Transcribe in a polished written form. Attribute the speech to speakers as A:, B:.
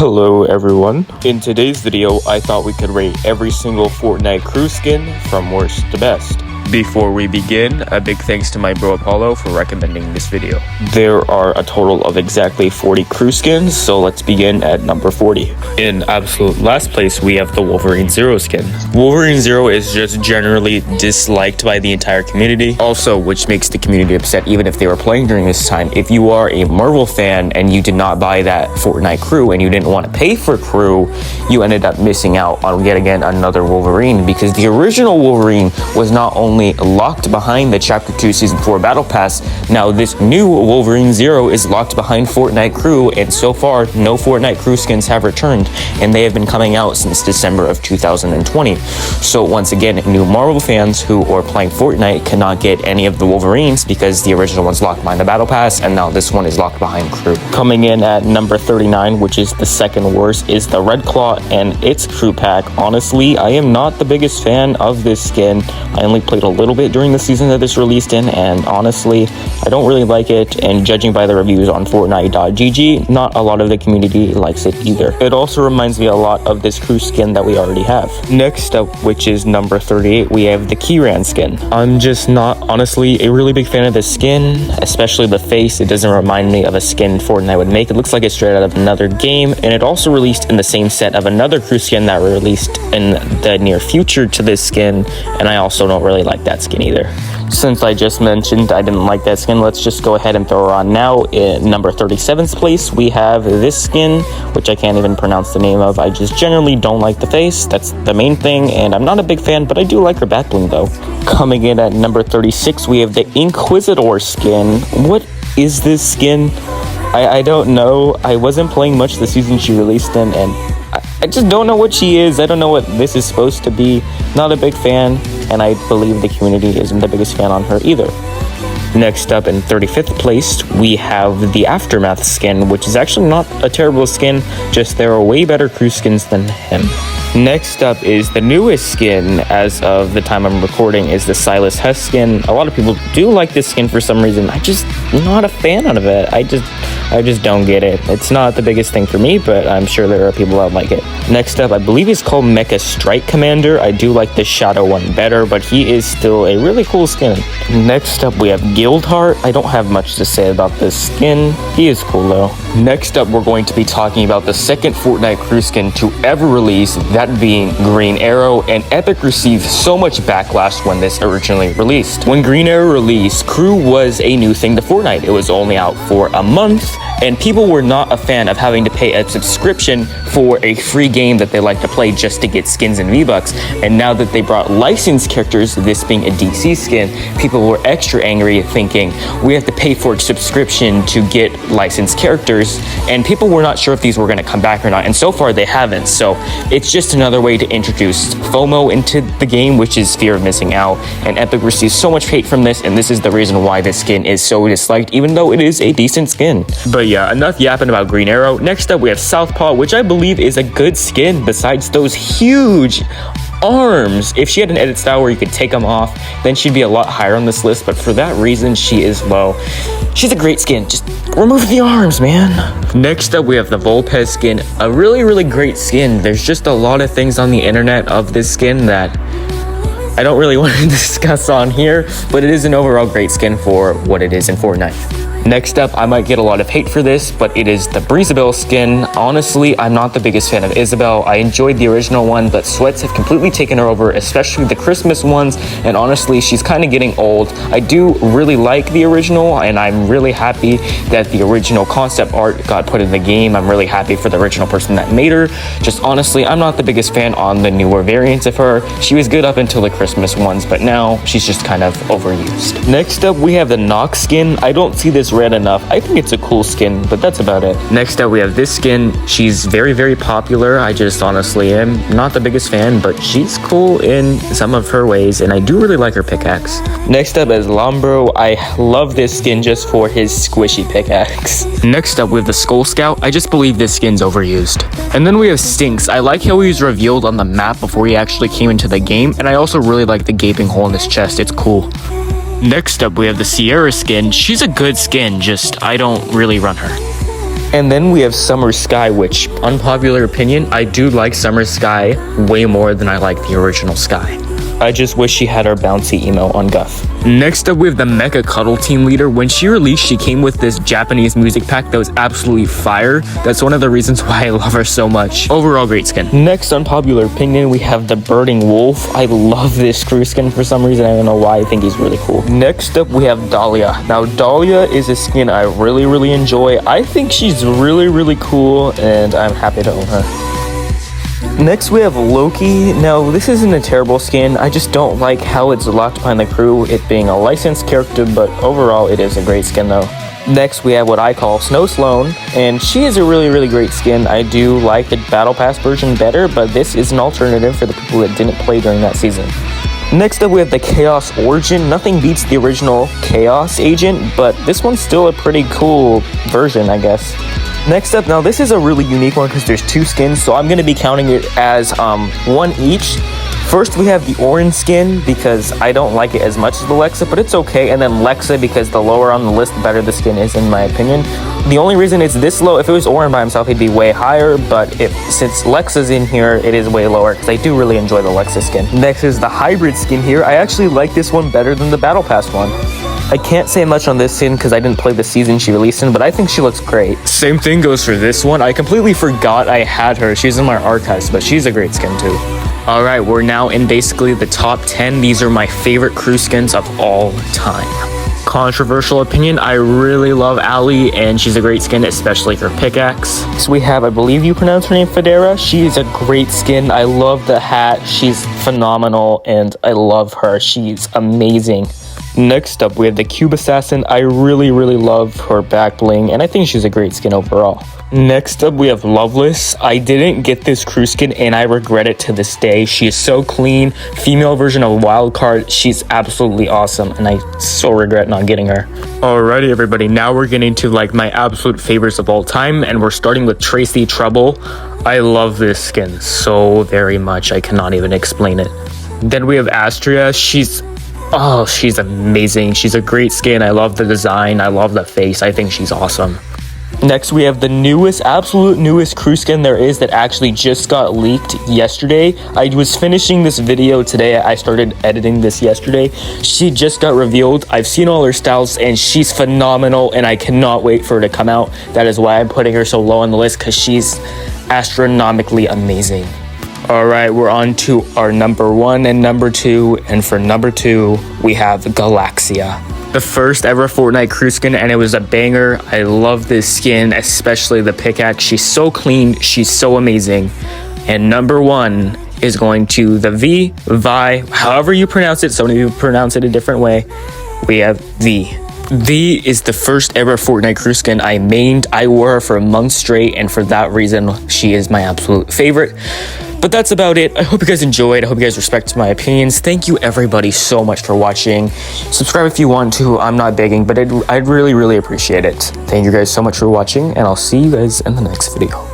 A: Hello everyone. In today's video, I thought we could rate every single Fortnite CREW skin from worst to best. Before we begin, a big thanks to my bro Apollo for recommending this video. There are a total of exactly 40 CREW skins, so let's begin at number 40. In absolute last place, we have the Wolverine Zero skin. Wolverine Zero is just generally disliked by the entire community, also which makes the community upset even if they were playing during this time. If you are a Marvel fan and you did not buy that Fortnite CREW and you didn't want to pay for CREW, you ended up missing out on yet again another Wolverine, because the original Wolverine was not only locked behind the Chapter 2 Season 4 Battle Pass, now this new Wolverine Zero is locked behind Fortnite CREW, and so far, no Fortnite CREW skins have returned, and they have been coming out since December of 2020. So once again, new Marvel fans who are playing Fortnite cannot get any of the Wolverines because the original one's locked behind the Battle Pass, and now this one is locked behind CREW. Coming in at number 39, which is the second worst, is the Red Claw and its CREW pack. Honestly, I am not the biggest fan of this skin. I only played a little bit during the season that this released in, and honestly, I don't really like it, and judging by the reviews on Fortnite.gg, not a lot of the community likes it either. It also reminds me a lot of this CREW skin that we already have. Next up, which is number 38, we have the Keyran skin. I'm just not, honestly, a really big fan of this skin, especially the face. It doesn't remind me of a skin Fortnite would make. It looks like it's straight out of another game, and it also released in the same set of another CREW skin that released in the near future to this skin, and I also don't really like that skin either. Since I just mentioned I didn't like that skin, let's just go ahead and throw her on now. In number 37th place, we have this skin, which I can't even pronounce the name of. I just generally don't like the face. That's the main thing, and I'm not a big fan, but I do like her back bling though. Coming in at number 36, we have the Inquisitor skin. What is this skin? I don't know. I wasn't playing much the season she released in, and I just don't know what she is. I don't know what this is supposed to be. Not a big fan, and I believe the community isn't the biggest fan on her either. Next up, in 35th place, we have the Aftermath skin, which is actually not a terrible skin, just there are way better CREW skins than him. Next up is the newest skin, as of the time I'm recording, is the Silas Hess skin. A lot of people do like this skin for some reason. I'm just not a fan of it. I just don't get it. It's not the biggest thing for me, but I'm sure there are people that like it. Next up, I believe he's called Mecha Strike Commander. I do like the Shadow one better, but he is still a really cool skin. Next up, we have Guildheart. I don't have much to say about this skin. He is cool though. Next up, we're going to be talking about the second Fortnite CREW skin to ever release, that being Green Arrow, and Epic received so much backlash when this originally released. When Green Arrow released, CREW was a new thing to Fortnite. It was only out for a month, and people were not a fan of having to pay a subscription for a free game that they like to play just to get skins and V-Bucks. And now that they brought licensed characters, this being a DC skin, people were extra angry, thinking we have to pay for a subscription to get licensed characters, and people were not sure if these were going to come back or not, and so far they haven't. So it's just another way to introduce FOMO into the game, which is fear of missing out, and Epic receives so much hate from this, and this is the reason why this skin is so disliked, even though it is a decent skin. But yeah, enough yapping about Green Arrow. Next up, we have Southpaw, which I believe is a good skin besides those huge arms. If she had an edit style where you could take them off, then she'd be a lot higher on this list, but for that reason, she is low. She's a great skin, just remove the arms, man. Next up, we have the Vulpes skin, a really great skin. There's just a lot of things on the internet of this skin that I don't really want to discuss on here, but it is an overall great skin for what it is in Fortnite. Next up, I might get a lot of hate for this, but it is the Isabel skin. Honestly, I'm not the biggest fan of Isabel. I enjoyed the original one, but sweats have completely taken her over, especially the Christmas ones, and honestly, she's kind of getting old. I do really like the original, and I'm really happy that the original concept art got put in the game. I'm really happy for the original person that made her. Just honestly, I'm not the biggest fan on the newer variants of her. She was good up until the Christmas ones, but now she's just kind of overused. Next up, we have the Nox skin. I don't see this red enough. I think it's a cool skin, but that's about it. Next up, we have this skin. She's very popular. I just honestly am not the biggest fan, but she's cool in some of her ways, and I do really like her pickaxe. Next up is Lombro. I love this skin just for his squishy pickaxe. Next up, we have the Skull Scout. I just believe this skin's overused. And then we have Stinks. I like how he was revealed on the map before he actually came into the game, and I also really like the gaping hole in his chest. It's cool. Next up, we have the Sierra skin. She's a good skin, just I don't really run her. And then we have Summer Sky, which, unpopular opinion, I do like Summer Sky way more than I like the original Sky. I just wish she had our bouncy emo on Guff. Next up, we have the Mecha Cuddle Team Leader. When she released, she came with this Japanese music pack that was absolutely fire. That's one of the reasons why I love her so much. Overall, great skin. Next, unpopular opinion, we have the Birding Wolf. I love this crew skin for some reason. I don't know why. I think he's really cool. Next up, we have Dahlia. Now, Dahlia is a skin I really enjoy. I think she's really cool, and I'm happy to own her. Next, we have Loki. Now, this isn't a terrible skin. I just don't like how it's locked behind the crew, it being a licensed character, but overall, it is a great skin, though. Next, we have what I call Snow Sloan, and she is a really great skin. I do like the Battle Pass version better, but this is an alternative for the people that didn't play during that season. Next up, we have the Chaos Origin. Nothing beats the original Chaos Agent, but this one's still a pretty cool version, I guess. Next up, now this is a really unique one because there's two skins, so I'm going to be counting it as one each. First, we have the orange skin because I don't like it as much as the Lexa, but it's okay. And then Lexa because the lower on the list, the better the skin is, in my opinion. The only reason it's this low, if it was orange by himself, he'd be way higher. But since Lexa's in here, it is way lower because I do really enjoy the Lexa skin. Next is the hybrid skin here. I actually like this one better than the Battle Pass one. I can't say much on this skin because I didn't play the season she released in, but I think she looks great. Same thing goes for this one. I completely forgot I had her. She's in my archives, but she's a great skin too. All right, we're now in basically the top 10. These are my favorite crew skins of all time. Controversial opinion, I really love Ali, and she's a great skin, especially her pickaxe. So we have, I believe you pronounce her name, Federa. She is a great skin. I love the hat. She's phenomenal, and I love her. She's amazing. Next up, we have the Cube Assassin. I really love her back bling, and I think she's a great skin overall. Next up, we have Loveless. I didn't get this crew skin, and I regret it to this day. She is so clean. Female version of Wildcard. She's absolutely awesome, and I so regret not getting her. Alrighty, everybody. Now we're getting to like my absolute favorites of all time, and we're starting with Tracy Trouble. I love this skin so very much. I cannot even explain it. Then we have Astria. She's amazing. She's a great skin. I love the design. I love the face. I think she's awesome. Next, we have the absolute newest crew skin there is that actually just got leaked yesterday. I was finishing this video today. I started editing this yesterday. She just got revealed. I've seen all her styles, and she's phenomenal, and I cannot wait for her to come out. That is why I'm putting her so low on the list, because she's astronomically amazing. All right, we're on to our number 1 and number 2, and for number 2, we have Galaxia. The first ever Fortnite crew skin, and it was a banger. I love this skin, especially the pickaxe. She's so clean, she's so amazing. And number 1 is going to the Vi, however you pronounce it. Some of you pronounce it a different way. We have Vi. Vi is the first ever Fortnite crew skin I mained. I wore her for a month straight, and for that reason, she is my absolute favorite. But that's about it. I hope you guys enjoyed. I hope you guys respect my opinions. Thank you everybody so much for watching. Subscribe if you want to. I'm not begging, but I'd really appreciate it. Thank you guys so much for watching, and I'll see you guys in the next video.